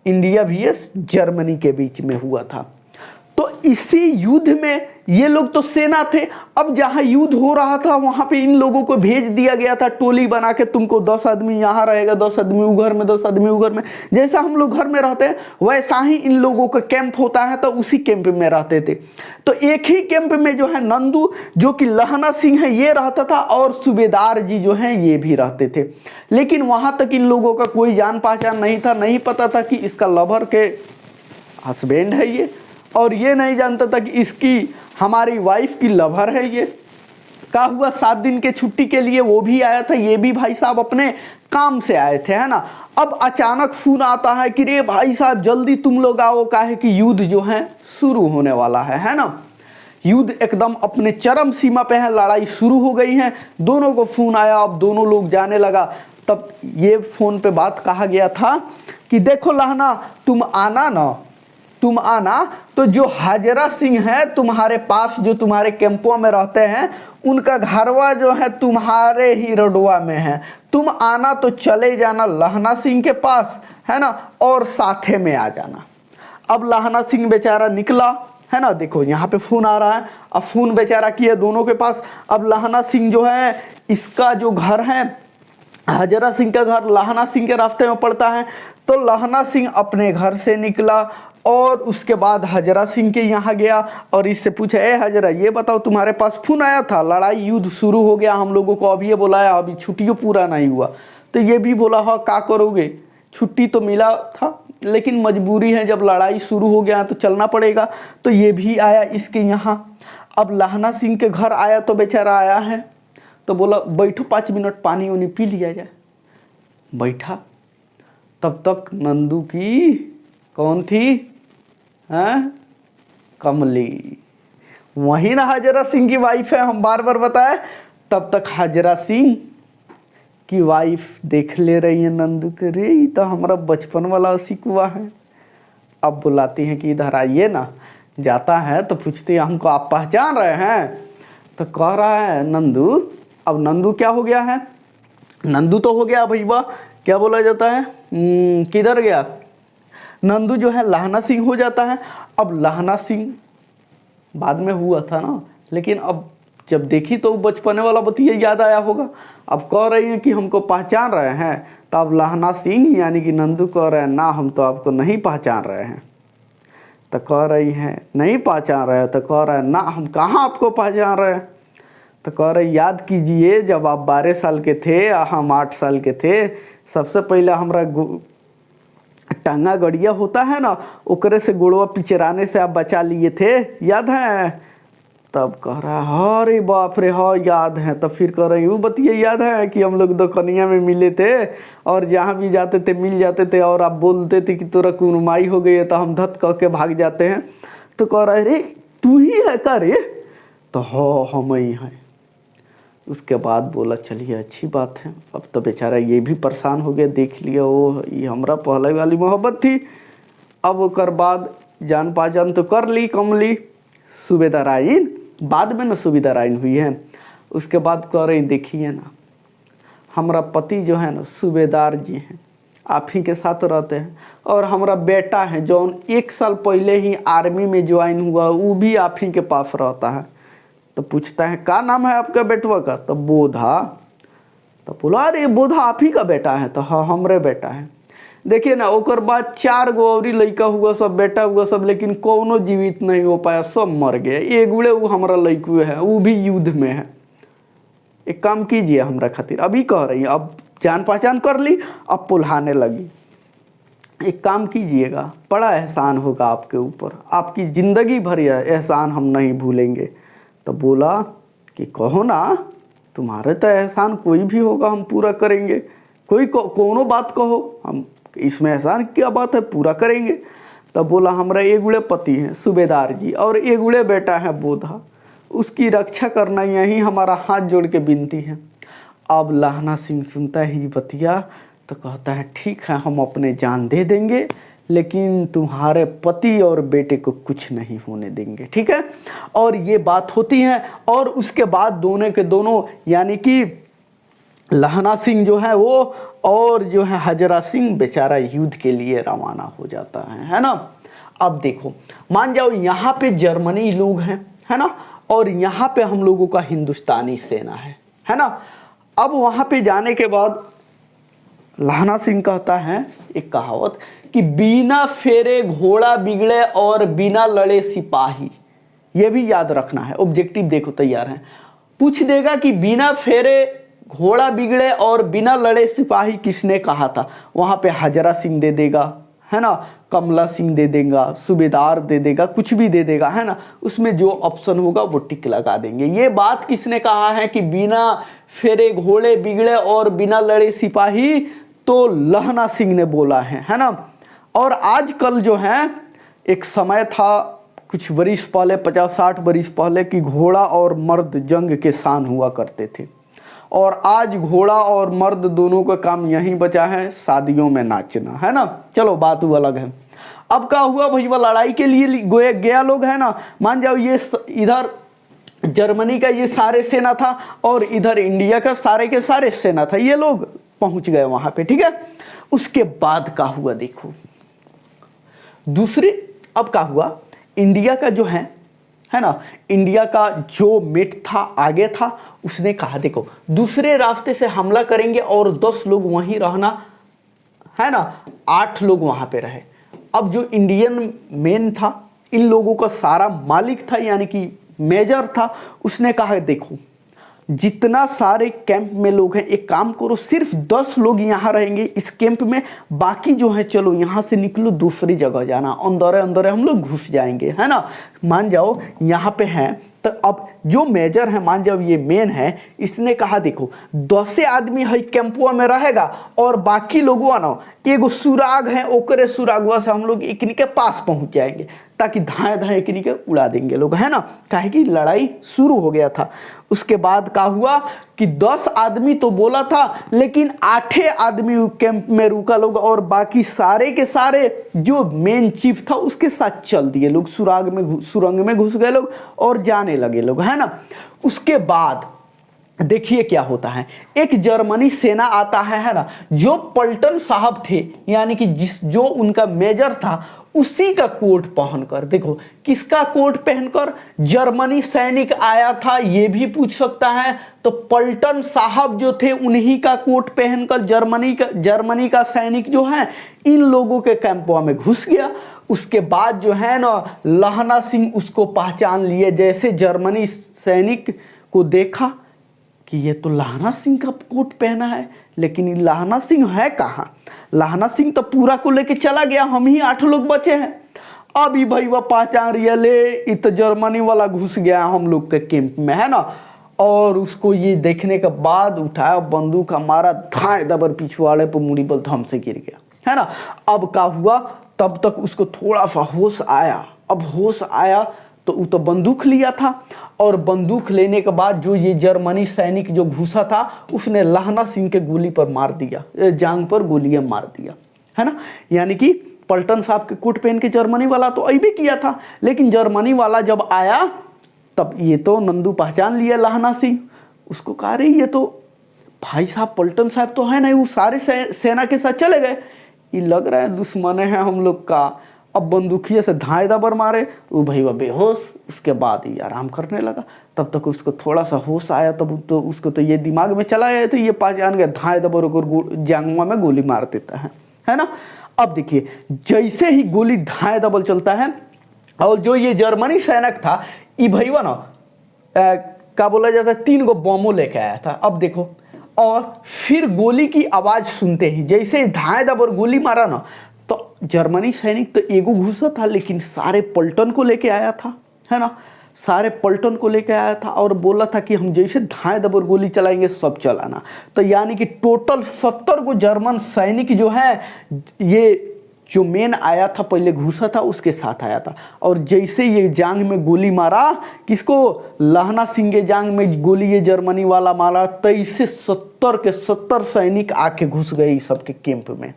इंडिया vs जर्मनी के बीच में हुआ था। तो इसी युद्ध में ये लोग तो सेना थे। अब जहां युद्ध हो रहा था वहां पे इन लोगों को भेज दिया गया था, टोली बना के, तुमको 10 आदमी यहाँ रहेगा, 10 आदमी उधर में, 10 आदमी उधर में। जैसा हम लोग घर में रहते हैं वैसा ही इन लोगों का कैंप होता है, तो उसी कैंप में रहते थे। तो एक ही कैंप में जो है नंदू, जो कि लहना सिंह है, ये रहता था, और सूबेदार जी जो है ये भी रहते थे। लेकिन वहां तक इन लोगों का कोई जान पहचान नहीं था, नहीं पता था कि इसका लवर के हस्बैंड है ये, और ये नहीं जानता था कि इसकी हमारी वाइफ की लवर है ये। क्या हुआ, 7 दिन के छुट्टी के लिए वो भी आया था, ये भी भाई साहब अपने काम से आए थे, है ना। अब अचानक फोन आता है कि रे भाई साहब जल्दी तुम लोग आओ, का है कि युद्ध जो है शुरू होने वाला है ना। युद्ध एकदम अपने चरम सीमा पे है, लड़ाई शुरू हो गई है। दोनों को फोन आया, अब दोनों लोग जाने लगा। तब ये फोन पे बात कहा गया था कि देखो लहना, तुम आना, तो जो हजरा सिंह है तुम्हारे पास, जो तुम्हारे कैंपों में रहते हैं, उनका घरवा जो है तुम्हारे ही रोडवा में है। तुम आना तो चले जाना लहना सिंह के पास, है ना, और साथे में आ जाना। अब लहना सिंह बेचारा निकला, है ना, देखो यहाँ पे फोन आ रहा है। अब फोन बेचारा किया दोनों के पास। अब लहना सिंह जो है, इसका जो घर है, हजरा सिंह का घर लहना सिंह के रास्ते में पड़ता है। तो लहना सिंह अपने घर से निकला और उसके बाद हजरा सिंह के यहाँ गया और इससे पूछा, ए हजरा ये बताओ तुम्हारे पास फोन आया था, लड़ाई युद्ध शुरू हो गया, हम लोगों को अभी ये बुलाया, अभी छुट्टियों पूरा नहीं हुआ। तो ये भी बोला हाँ क्या करोगे, छुट्टी तो मिला था लेकिन मजबूरी है, जब लड़ाई शुरू हो गया तो चलना पड़ेगा। तो ये भी आया इसके यहाँ। अब लहना सिंह के घर आया तो बेचारा आया है, तो बोला बैठो 5 मिनट पानी वानी पी लिया जाए। बैठा, तब तक नंदू की कौन थी, हैं, कमली, वही ना हाजरा सिंह की वाइफ है, हम बार बार बताए। तब तक हाजरा सिंह की वाइफ देख ले रही है नंदू के, रे ये तो हमारा बचपन वाला सिकुआ है। अब बुलाती हैं कि इधर आइए ना। जाता है तो पूछती है हमको आप पहचान रहे हैं, तो कह रहा है नंदू। अब नंदू क्या हो गया है, नंदू तो हो गया भैया, क्या बोला जाता है, किधर गया, नंदू जो है लहना सिंह हो जाता है। अब लहना सिंह बाद में हुआ था ना, लेकिन अब जब देखी तो बचपने वाला बतिया याद आया होगा। अब कह रही हैं कि हमको पहचान रहे हैं, तो अब लहना सिंह यानी कि नंदू कह रहे हैं ना हम तो आपको नहीं पहचान रहे हैं। तो कह रही हैं नहीं पहचान रहे, तो कह रहे हैं ना हम कहाँ आपको पहचान रहे हैं। तो कह रहे याद कीजिए जब आप 12 साल के थे, हम 8 साल के थे, सबसे पहले हमारा टांगा गड़िया होता है ना, ओकरे से गुड़वा पिचराने से आप बचा लिए थे, याद है। तब कह रहा है अरे बाप रे हाँ याद है। तब फिर कह रही वो बतिए याद है कि हम लोग दुकनिया में मिले थे और जहाँ भी जाते थे मिल जाते थे, और आप बोलते थे कि तोरा कुरमाई हो गई है, तो हम धत कह के भाग जाते हैं। तो कह रहा है रे तू ही है का रे, तो हाँ हम ही हैं। उसके बाद बोला चलिए अच्छी बात है। अब तो बेचारा ये भी परेशान हो गया, देख लिया वो ये हमारा पहले वाली मोहब्बत थी। अब ओकर बाद जान पहचान तो कर ली कमली, सूबेदार आइन बाद में ना सूबेदार आइन हुई है। उसके बाद कह रही देखिए ना हमारा पति जो है ना सूबेदार जी हैं, आप ही के साथ रहते हैं, और हमारा बेटा है जो 1 साल पहले ही आर्मी में ज्वाइन हुआ, वो भी आप ही के पास रहता है। तो पूछता है क्या नाम है आपका बेटवा का, तो बोधा। तो बोला अरे बोधा आप ही का बेटा है, तो हाँ हमरे बेटा है। देखिए ना ओकर बाद 4 गो और लड़का हुआ सब, बेटा हुआ सब, लेकिन कोनो जीवित नहीं हो पाया, सब मर गए। एक गुड़े वो हमारा लड़कू है, वो भी युद्ध में है। एक काम कीजिए हमरा खातिर, अभी कह रही है, अब जान पहचान कर ली, अब पुल्हाने लगी। एक काम कीजिएगा, बड़ा एहसान होगा आपके ऊपर, आपकी ज़िंदगी भर यह एहसान हम नहीं भूलेंगे। तो बोला कि कहो ना, तुम्हारे तो एहसान कोई भी होगा हम पूरा करेंगे, कोई कोनो बात कहो, हम इसमें एहसान क्या बात है, पूरा करेंगे। तब बोला हमारा एगुड़े पति हैं सूबेदार जी, और एगुड़े बेटा है बोधा, उसकी रक्षा करना यही हमारा हाथ जोड़ के विनती है। अब लहना सिंह सुनता ही बतिया तो कहता है ठीक है हम अपने जान दे देंगे, लेकिन तुम्हारे पति और बेटे को कुछ नहीं होने देंगे, ठीक है। और ये बात होती है, और उसके बाद दोनों के दोनों यानी कि लहना सिंह जो है वो और जो है हाजरा सिंह बेचारा युद्ध के लिए रवाना हो जाता है ना। अब देखो मान जाओ यहाँ पे जर्मनी लोग हैं, है ना, और यहाँ पे हम लोगों का हिंदुस्तानी सेना है ना। अब वहाँ पे जाने के बाद लहना सिंह कहता है एक कहावत कि बिना फेरे घोड़ा बिगड़े और बिना लड़े सिपाही, ये भी याद रखना है। ऑब्जेक्टिव देखो तैयार है, पूछ देगा कि बिना फेरे घोड़ा बिगड़े और बिना लड़े सिपाही किसने कहा था। वहाँ पे हाजरा सिंह दे देगा, है ना, कमला सिंह दे देगा, सूबेदार दे देगा, कुछ भी दे देगा, है ना। उसमें जो ऑप्शन होगा वो टिक लगा देंगे। ये बात किसने कहा है कि बिना फेरे घोड़े बिगड़े और बिना लड़े सिपाही, तो लहना सिंह ने बोला है ना। और आजकल जो है एक समय था कुछ वर्ष पहले, 50-60 वर्ष पहले, कि घोड़ा और मर्द जंग के शान हुआ करते थे, और आज घोड़ा और मर्द दोनों का काम यहीं बचा है, शादियों में नाचना, है ना। चलो बात वो अलग है। अब क्या हुआ भैया, लड़ाई के लिए गया लोग, है ना। मान जाओ ये इधर जर्मनी का ये सारे सेना था, और इधर इंडिया का सारे के सारे सेना था, ये लोग पहुंच गए वहां पे, ठीक है। उसके बाद क्या हुआ देखो, दूसरे अब क्या हुआ, इंडिया का जो है ना, इंडिया का जो मेट था आगे था, उसने कहा देखो दूसरे रास्ते से हमला करेंगे और 10 लोग वहीं रहना, है ना। 8 लोग वहां पे रहे। अब जो इंडियन मेन था, इन लोगों का सारा मालिक था यानी कि मेजर था, उसने कहा देखो जितना सारे कैंप में लोग हैं, एक काम करो, सिर्फ 10 लोग यहाँ रहेंगे इस कैंप में, बाकी जो है चलो यहाँ से निकलो, दूसरी जगह जाना, अंदर अंदर हम लोग घुस जाएंगे, है ना। मान जाओ यहाँ पे हैं, तो अब जो मेजर है, मान जाओ ये मेन है, इसने कहा देखो 10 आदमी है कैंपुआ में रहेगा और बाकी लोगों ना एगो सुराग है, ओकरे सुरागवा से हम लोग एकनी के पास पहुंच जाएंगे, ताकि धाए धाए एकनी के उड़ा देंगे लोग, है ना। काहे कि लड़ाई शुरू हो गया था। उसके बाद क्या हुआ कि 10 आदमी तो बोला था, लेकिन 8 आदमी कैंप में रुका लोग, और बाकी सारे के सारे जो मेन चीफ था उसके साथ चल दिए लोग, सुरंग में घुस गए लोग और जाने लगे लोग, है ना। उसके बाद देखिए क्या होता है, एक जर्मनी सेना आता है ना, जो पल्टन साहब थे, यानी कि जो उनका मेजर था, उसी का कोट पहनकर, देखो किसका कोट पहनकर, जर्मनी सैनिक आया था, ये भी पूछ सकता है, तो पल्टन साहब जो थे उन्हीं का कोट पहनकर जर्मनी का सैनिक जो है इन लोगों के कैंपों में घुस गया। उसके बाद जो है ना, लहना सिंह उसको पहचान लिए, जैसे जर्मनी सैनिक को देखा कि ये तो लहना सिंह का कोट पहना है, लेकिन ये लहना सिंह है कहाँ, लहना सिंह तो पूरा को लेके चला गया, हम ही 8 लोग बचे हैं। अभी भाई वह पहचान रही है, ले ये तो जर्मनी वाला घुस गया हम लोग के कैंप में, है ना। और उसको ये देखने के बाद उठाया बंदूक, हमारा धाए दबर पिछवाड़े पर मुड़ी बल थम से गिर गया, है ना। अब क्या हुआ, तब तक उसको थोड़ा सा होश आया। अब होश आया तो वो तो बंदूक लिया था, और बंदूक लेने के बाद जो ये जर्मनी सैनिक जो घुसा था, उसने लहना सिंह के गोली पर मार दिया, जांग पर गोलियां मार दिया, है ना। यानी कि पल्टन साहब के कोट पहन के जर्मनी वाला तो अभी किया था, लेकिन जर्मनी वाला जब आया तब ये तो नंदू पहचान लिया लहना सिंह, उसको कहा रही ये तो भाई साहब पल्टन साहब तो है नहीं, वो सारे सेना के साथ चले गए, ये लग रहा है दुश्मन है हम लोग का। अब बंदूकिया से धाए दबर मारे, वो भाई वह बेहोश। उसके बाद ही आराम करने लगा, तब तक उसको थोड़ा सा होश आया, तब तो उसको तो ये दिमाग में चला गया, तो ये पहचान गया धाए दबर और जांगुआ में गोली मार देता है ना। अब देखिए जैसे ही गोली धाए दबल चलता है, और जो ये जर्मनी सैनिक था ये भैया ना क्या बोला जाता है, 3 गो बमों लेके आया था। अब देखो, और फिर गोली की आवाज़ सुनते ही जैसे धाए दबर गोली मारा ना, तो जर्मनी सैनिक तो एगो घुसा था, लेकिन सारे पल्टन को लेके आया था, है ना। सारे पल्टन को लेके आया था और बोला था कि हम जैसे धाए दबर गोली चलाएंगे सब चलाना। तो यानी कि टोटल 70 गो जर्मन सैनिक जो है, ये जो मेन आया था पहले घुसा था उसके साथ आया था, और जैसे ये जांग में गोली मारा, किसको, लहना सिंह के जांग में गोली ये जर्मनी वाला मारा, तैसे 70 के 70 सैनिक आके घुस गए इस सबके कैंप में,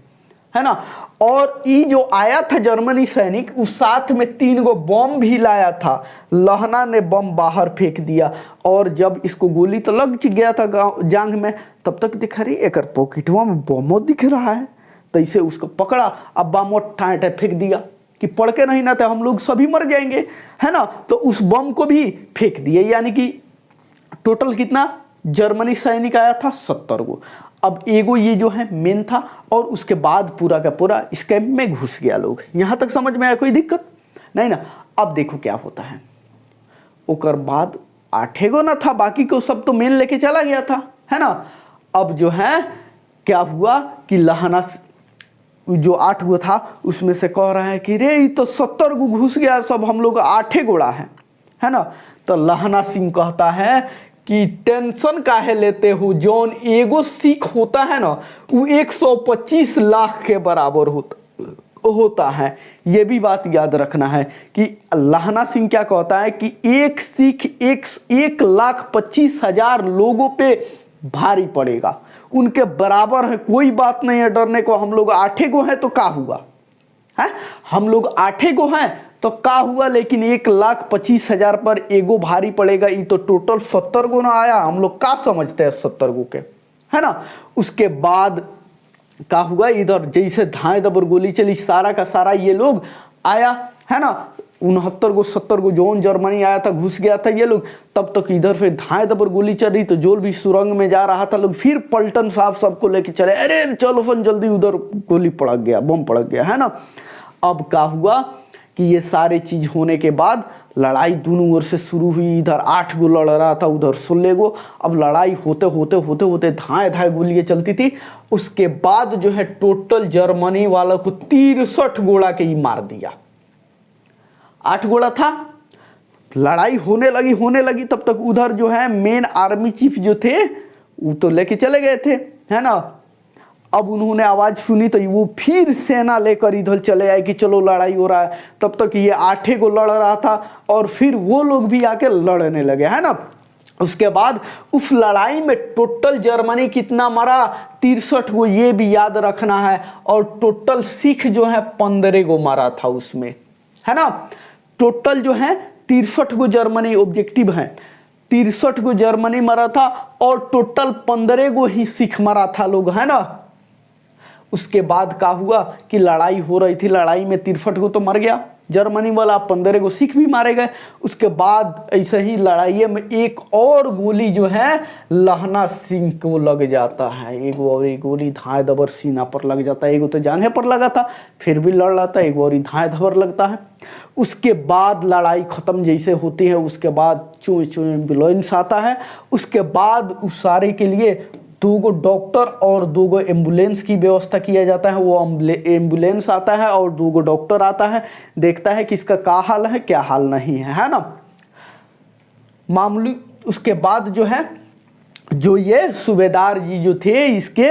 है ना। और ये जो आया था जर्मनी सैनिक, उस साथ में 3 गो बम भी लाया था। लहना ने बम बाहर फेंक दिया, और जब इसको गोली तो लग गया था जांग में, तब तक दिखा रही एक पॉकेटवा में बमो दिख रहा है, तो इसे उसको पकड़ा, अब बम ठाए ठाए फेंक दिया कि पड़ के नहीं ना तो हम लोग सभी मर जाएंगे, है ना। तो उस बम को भी फेंक दिए, यानी कि टोटल कितना जर्मनी सैनिक आया था, 70 गो। अब एगो ये जो है मेन था, और उसके बाद पूरा का पूरा इस कैंप में घुस गया लोग। यहाँ तक समझ में आया, कोई दिक्कत नहीं ना। अब देखो क्या होता है, ओकर बाद 8 गो ना था, बाकी को सब तो मेन लेके चला गया था, है ना। अब जो है क्या हुआ कि लहना जो 8 गो था उसमें से कह रहा है कि रे ये तो 70 गो घुस गया, सब हम लोग 8 गोड़ा है ना। तो लहना सिंह कहता है कि टेंशन काहे लेते हो, जौन एगो सिख होता है ना वो 125 लाख के बराबर होता है। ये भी बात याद रखना है कि लहना सिंह क्या कहता है कि एक सिख 1,25,000 लोगों पे भारी पड़ेगा, उनके बराबर है, कोई बात नहीं है डरने को। हम लोग 8 गो हैं तो क्या हुआ है, हम लोग 8 गो हैं तो क्या हुआ, लेकिन 1,25,000 पर एगो भारी पड़ेगा, ये तो टोटल 70 गो ना आया, हम लोग क्या समझते हैं 70 गो के, है ना। उसके बाद क्या हुआ, इधर जैसे धाए दबर गोली चली, सारा का सारा ये लोग आया, है ना। 69 गो 70 गो जोन जर्मनी आया था, घुस गया था ये लोग। तब तक इधर फिर धाए दबर गोली चल रही, तो जो भी सुरंग में जा रहा था लोग, फिर पल्टन साहब सबको लेके चले, अरे चलो फन जल्दी, उधर गोली पड़क गया, बम पड़क गया, है ना। अब क्या हुआ कि ये सारी चीज होने के बाद लड़ाई दोनों ओर से शुरू हुई। इधर 8 गो लड़ रहा था, उधर 16 गो। अब लड़ाई होते होते होते होते धाए धाए गोलियाँ चलती थी। उसके बाद जो है टोटल जर्मनी वालों को 63 गोला के ही मार दिया। 8 गोला था, लड़ाई होने लगी तब तक उधर जो है मेन आर्मी चीफ जो थे वो तो लेके चले गए थे, है ना। अब उन्होंने आवाज़ सुनी तो वो फिर सेना लेकर इधर चले आए कि चलो लड़ाई हो रहा है। तब तक ये 8 को लड़ रहा था और फिर वो लोग भी आके लड़ने लगे, है ना। उसके बाद उस लड़ाई में टोटल जर्मनी कितना मरा, 63 को, ये भी याद रखना है। और टोटल सिख जो है 15 को मारा था उसमें, है ना। टोटल जो है 63 को जर्मनी ऑब्जेक्टिव है, 63 को जर्मनी मरा था और टोटल 15 को ही सिख मरा था लोग, है ना। उसके बाद क्या हुआ कि लड़ाई हो रही थी, लड़ाई में 63 को तो मर गया जर्मनी वाला, 15 को सिख भी मारे गए। उसके बाद ऐसे ही लड़ाई में एक और गोली जो है लहना सिंह को लग जाता है। एक और एक गोली धाए धबर सीना पर लग जाता है। एक तो जांघे पर लगा था, फिर भी लड़ रहा था, एक और धाए धबर लगता है। उसके बाद लड़ाई ख़त्म जैसे होती है, उसके बाद चूँ एम्बुलेंस आता है। उसके बाद उस सारे के लिए 2 गो डॉक्टर और 2 गो एम्बुलेंस की व्यवस्था किया जाता है। वो एम्बुलेंस आता है और 2 गो डॉक्टर आता है, देखता है कि इसका क्या हाल है क्या हाल नहीं है ना मामूली। उसके बाद जो है जो ये सूबेदार जी जो थे इसके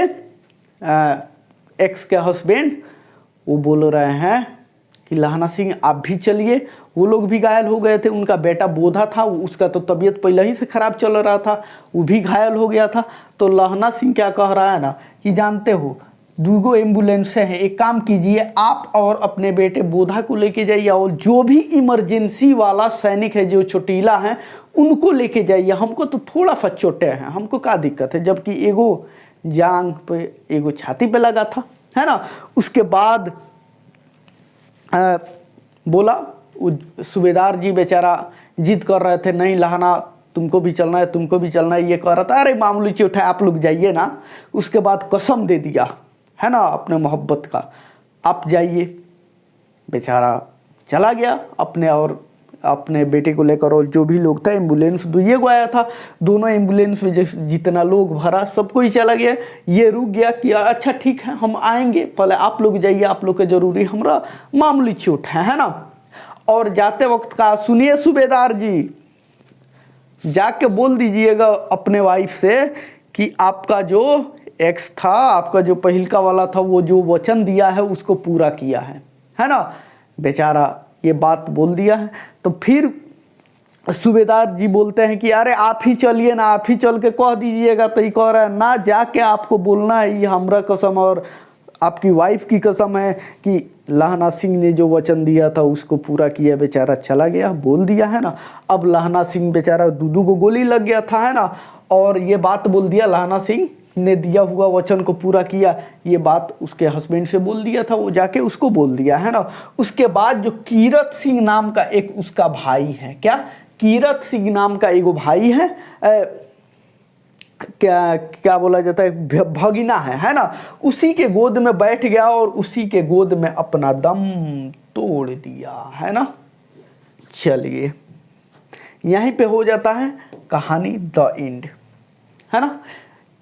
एक्स के हस्बैंड, वो बोल रहे हैं कि लहना सिंह आप भी चलिए। वो लोग भी घायल हो गए थे, उनका बेटा बोधा था, उसका तो तबीयत पहले ही से ख़राब चल रहा था, वो भी घायल हो गया था। तो लहना सिंह क्या कह रहा है ना कि जानते हो 2 गो एम्बुलेंस हैं, एक काम कीजिए आप और अपने बेटे बोधा को लेके जाइए और जो भी इमरजेंसी वाला सैनिक है जो चोटीला है उनको लेके जाइए। हमको तो थोड़ा सा चोटें हैं, हमको क्या दिक्कत है, जबकि एगो जांग पे एगो छाती पे लगा था, है ना। उसके बाद बोला वो सूबेदार जी बेचारा जिद कर रहे थे, नहीं लहना तुमको भी चलना है, तुमको भी चलना है। ये कह रहा था अरे मामूली चोट है आप लोग जाइए ना। उसके बाद कसम दे दिया, है ना, अपने मोहब्बत का, आप जाइए। बेचारा चला गया अपने और अपने बेटे को लेकर, और जो भी लोग था एम्बुलेंस 2 गो आया था, दोनों एम्बुलेंस में जितना लोग भरा सबको ही चला गया। ये रुक गया कि अच्छा ठीक है हम आएंगे, पहले आप लोग जाइए, आप लोग के जरूरी, हमरा मामूली चोट है ना। और जाते वक्त का सुनिए सूबेदार जी, जाके बोल दीजिएगा अपने वाइफ से कि आपका जो एक्स था, आपका जो पहिलका वाला था, वो जो वचन दिया है उसको पूरा किया है ना। बेचारा ये बात बोल दिया है। तो फिर सूबेदार जी बोलते हैं कि अरे आप ही चलिए ना, आप ही चल के कह दीजिएगा। तो ये कह रहा है ना, जाके आपको बोलना है, ये हमरा कसम और आपकी वाइफ की कसम है कि लहना सिंह ने जो वचन दिया था उसको पूरा किया। बेचारा चला गया, बोल दिया, है ना। अब लहना सिंह बेचारा 2 को गोली लग गया था, है ना, और ये बात बोल दिया लहना सिंह ने दिया हुआ वचन को पूरा किया। ये बात उसके हस्बैंड से बोल दिया था, वो जाके उसको बोल दिया, है ना। उसके बाद जो कीरत सिंह नाम का एक उसका भाई है, क्या कीरत सिंह नाम का एगो भाई है, क्या बोला जाता है, भगिना है ना, उसी के गोद में बैठ गया और उसी के गोद में अपना दम तोड़ दिया, है ना। चलिए यहीं पे हो जाता है कहानी द एंड, है ना।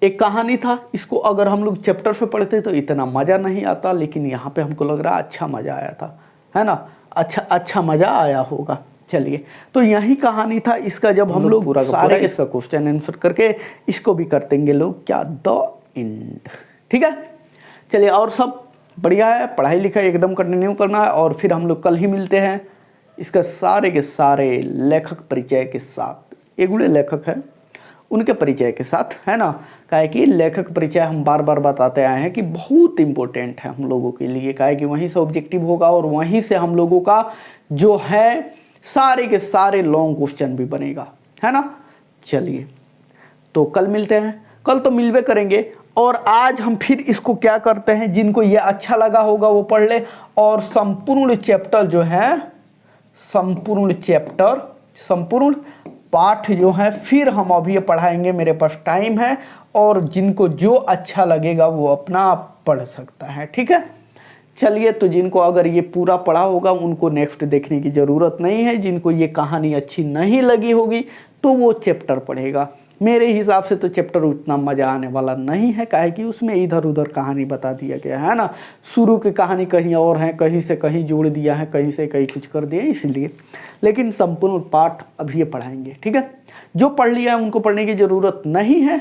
एक कहानी था, इसको अगर हम लोग चैप्टर पे पढ़ते तो इतना मज़ा नहीं आता, लेकिन यहाँ पे हमको लग रहा अच्छा मज़ा आया था, है ना। अच्छा मज़ा आया होगा। चलिए तो यही कहानी था इसका। जब हम लोग पूरा सारे इसका क्वेश्चन आंसर करके इसको भी कर देंगे लोग, क्या द एंड, ठीक है। चलिए और सब बढ़िया है, पढ़ाई लिखाई एकदम कंटिन्यू करना है, और फिर हम लोग कल ही मिलते हैं इसका सारे के सारे लेखक परिचय के साथ। एक बड़े लेखक है उनके परिचय के साथ, है ना। काहे कि लेखक परिचय हम बार बार बताते आए हैं कि बहुत इम्पोर्टेंट है हम लोगों के लिए, काहे कि वहीं से ऑब्जेक्टिव होगा और वहीं से हम लोगों का जो है सारे के सारे लॉन्ग क्वेश्चन भी बनेगा, है ना। चलिए तो कल मिलते हैं, कल तो मिलवे करेंगे। और आज हम फिर इसको क्या करते हैं, जिनको ये अच्छा लगा होगा वो पढ़ ले, और संपूर्ण चैप्टर जो है, संपूर्ण पाठ जो है फिर हम अभी पढ़ाएंगे, मेरे पास टाइम है, और जिनको जो अच्छा लगेगा वो अपना पढ़ सकता है, ठीक है। चलिए, तो जिनको अगर ये पूरा पढ़ा होगा उनको नेक्स्ट देखने की ज़रूरत नहीं है, जिनको ये कहानी अच्छी नहीं लगी होगी तो वो चैप्टर पढ़ेगा। मेरे हिसाब से तो चैप्टर उतना मज़ा आने वाला नहीं है, काहे कि उसमें इधर उधर कहानी बता दिया गया है ना, शुरू की कहानी कहीं और है, कहीं से कहीं जोड़ दिया है, कहीं से कहीं कुछ कर दिया, इसलिए। लेकिन संपूर्ण पाठ अभी ये पढ़ाएंगे, ठीक है। जो पढ़ लिया है उनको पढ़ने की ज़रूरत नहीं है,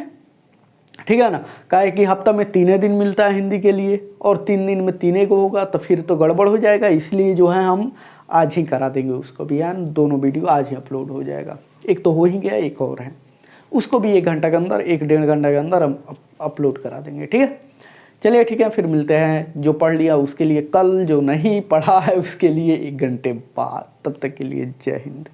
ठीक है ना, काहे कि हफ्ता में 3 दिन मिलता है हिंदी के लिए, और 3 दिन में 3 को होगा तो फिर तो गड़बड़ हो जाएगा। इसलिए जो है हम आज ही करा देंगे उसको भी, यार दोनों वीडियो आज ही अपलोड हो जाएगा। एक तो हो ही गया, एक और है, उसको भी 1 घंटा के अंदर, 1-1.5 घंटा के अंदर हम अपलोड करा देंगे, ठीक है। चलिए ठीक है, फिर मिलते हैं। जो पढ़ लिया उसके लिए कल, जो नहीं पढ़ा है उसके लिए 1 घंटे बाद। तब तक के लिए जय हिंद।